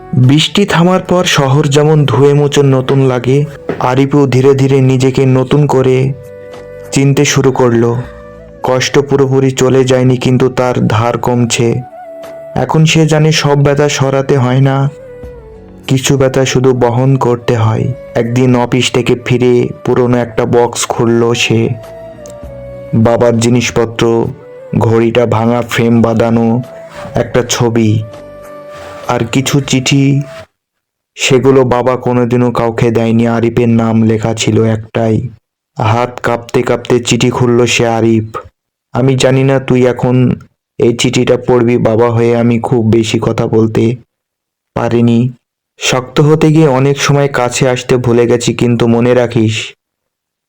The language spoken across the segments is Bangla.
বৃষ্টি থামার পর শহর যেমন ধুয়ে মোচন নতুন লাগে, আরিফও ধীরে ধীরে নিজেকে নতুন করে চিনতে শুরু করলো। কষ্ট পুরোপুরি চলে যায়নি, কিন্তু তার ধার কমছে। এখন সে জানে সব ব্যথা সরাতে হয় না, কিছু ব্যথা শুধু বহন করতে হয়। একদিন অফিস থেকে ফিরে পুরনো একটা বক্স খুললো সে। বাবার জিনিসপত্র, ঘড়িটা ভাঙা ফ্রেম বাঁধানো, একটা ছবি আর কিছু চিঠি। সেগুলো বাবা কোনোদিনও কাউকে দেয়নি, আরিফের নাম লেখা ছিল একটাই। হাত কাঁপতে কাঁপতে চিঠি খুলল সে। আরিফ, আমি জানি না তুই এখন এই চিঠিটা পড়বি বাবা হয়ে, আমি খুব বেশি কথা বলতে পারিনি। শক্ত হতে গিয়ে অনেক সময় কাছে আসতে ভুলে গেছি, কিন্তু মনে রাখিস,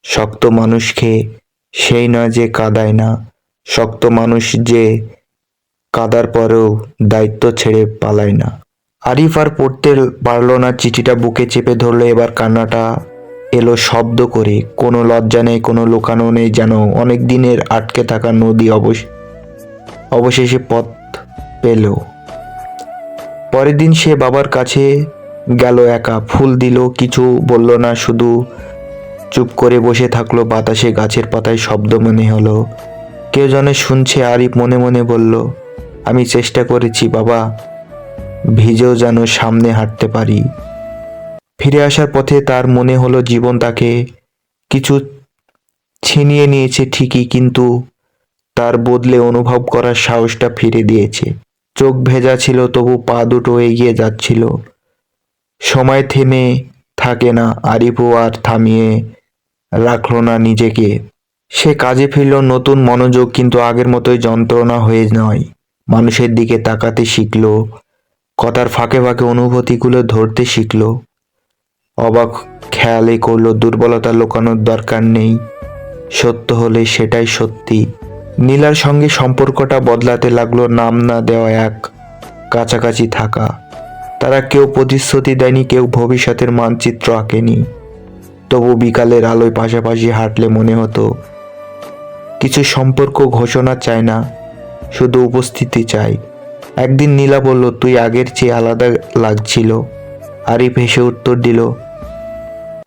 শক্ত মানুষকে সেই নয় যে কাঁদায় না, শক্ত মানুষ যে কাঁদার পরেও দায়িত্ব ছেড়ে পালায় না। আরিফ আর পড়তে পারল না, চিঠিটা বুকে চেপে ধরলো। এবার কান্নাটা এলো শব্দ করে, কোনো লজ্জা নেই, কোনো লুকানো নেই, যেন অনেক দিনের আটকে থাকা নদী অবশেষে পথ পেল। পরের দিন সে বাবার কাছে গেল একা, ফুল দিল, কিছু বলল না, শুধু চুপ করে বসে থাকলো। বাতাসে গাছের পাতায় শব্দ মনে হলো, কেউ যেন শুনছে। আরিফ মনে মনে বলল, আমি চেষ্টা করেছি বাবা, ভিজেও যেন সামনে হাঁটতে পারি। ফিরে আসার পথে তার মনে হলো জীবন তাকে কিছু ছিনিয়ে নিয়েছে ঠিকই, কিন্তু তার বদলে অনুভব করার সাহসটা ফিরে দিয়েছে। চোখ ভেজা ছিল, তবু পা দুটো এগিয়ে যাচ্ছিল। সময় থেমে থাকে না, আরিফও আর থামিয়ে রাখলো না নিজেকে। সে কাজে ফিরল, নতুন মনোযোগ, কিন্তু আগের মতোই যন্ত্রণা হয়ে নয়। মানুষের দিকে তাকাতে শিখলো, কথার ফাঁকে ফাঁকে অনুভূতিগুলো ধরতে শিখলো। অবাক খেয়ালে করলো, দুর্বলতা লুকানোর দরকার নেই, সত্য হলে সেটাই সত্যি। নীলার সঙ্গে সম্পর্কটা বদলাতে লাগলো, নাম না দেওয়া এক কাছাকাছি থাকা। তারা কেউ প্রতিশ্রুতি দেয়নি, কেউ ভবিষ্যতের মানচিত্র আঁকেনি। তবু বিকালের আলোয় পাশাপাশি হাঁটলে মনে হতো কিছু সম্পর্ক ঘোষণা চায় না, শুধু উপস্থিতি চাই। একদিন নীলা বলল, তুই আগের চেয়ে আলাদা লাগছিল। আরিফ হেসে উত্তর দিল,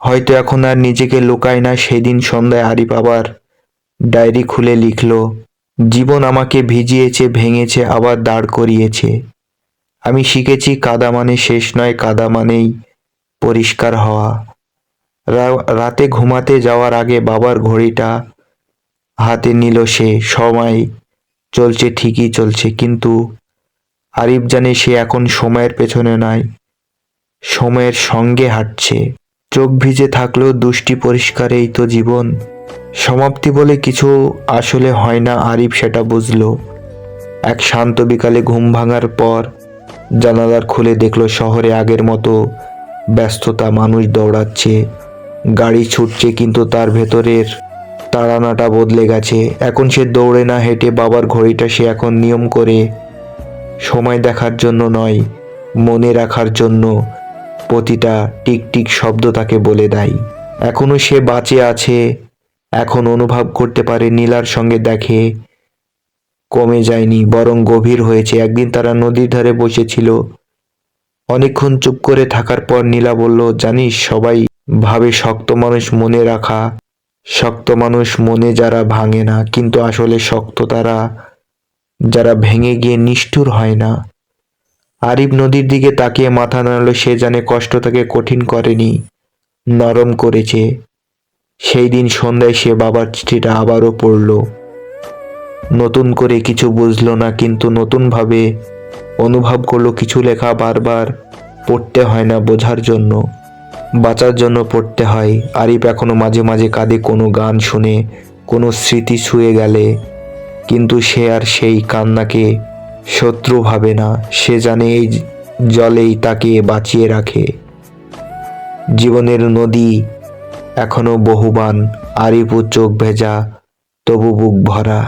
হয়তো এখন আর নিজেকে লুকায় না। সেদিন সন্ধ্যায় আরিফ আবার ডায়েরি খুলে লিখল, জীবন আমাকে ভিজিয়েছে, ভেঙেছে, আবার দাঁড় করিয়েছে। আমি শিখেছি কাদা মানে শেষ নয়, কাদা মানেই পরিষ্কার হওয়া। রাতে ঘুমাতে যাওয়ার আগে বাবার ঘড়িটা হাতে নিল সে। সময় চলছে, ঠিকই চলছে, কিন্তু আরিফ জানে সে এখন সময়ের পেছনে নয়, সময়ের সঙ্গে হাঁটছে। চোখ ভিজে থাকলেও দুষ্টি পরিষ্কার, এই তো জীবন। সমাপ্তি বলে কিছু আসলে হয় না, আরিফ সেটা বুঝলো। এক শান্ত বিকালে ঘুম ভাঙার পর জানালার খুলে দেখলো শহরে আগের মতো ব্যস্ততা, মানুষ দৌড়াচ্ছে, গাড়ি ছুটছে, কিন্তু তার ভেতরের তাড়ানাটা বদলে গেছে। এখন সে দৌড়ে না, হেঁটে। বাবার ঘড়িটা সে এখন নিয়ম করে, সময় দেখার জন্য নয়, মনে রাখার জন্য। প্রতিটা টিকটিক শব্দ তাকে বলে দেয় এখনো সে বাঁচে আছে, এখন অনুভব করতে পারে। নীলার সঙ্গে দেখে কমে যায়নি, বরং গভীর হয়েছে। একদিন তারা নদীর ধারে বসেছিল, অনেকক্ষণ চুপ করে থাকার পর নীলা বলল, জানিস, সবাই ভাবে শক্ত মানুষ মনে রাখা, শক্ত মানুষ মনে যারা ভাঙে না, কিন্তু আসলে শক্ত তারা যারা ভেঙে গিয়ে নিষ্ঠুর হয় না। আরিফ নদীর দিকে তাকিয়ে মাথা নাড়ল। সে জানে কষ্ট তাকে কঠিন করেনি, নরম করেছে। সেই দিন সন্ধ্যায় সে বাবার চিঠিটা আবারও পড়ল। নতুন করে কিছু বুঝলো না, কিন্তু নতুনভাবে অনুভব করলো কিছু লেখা বারবার পড়তে হয় না বোঝার জন্য, বাঁচার জন্য পড়তে হয়। আরিফ এখনো মাঝে মাঝে কাঁদে, কোনো গান শুনে, কোনো স্মৃতি ছুঁয়ে গেলে, কিন্তু সে আর সেই কান্নাকে শত্রু ভাবে না। সে জানে এই জলেই তাকে বাঁচিয়ে রাখে। জীবনের নদী এখনো বহুবান, আরিফও চোখ ভেজা, তবু বুক ভরা।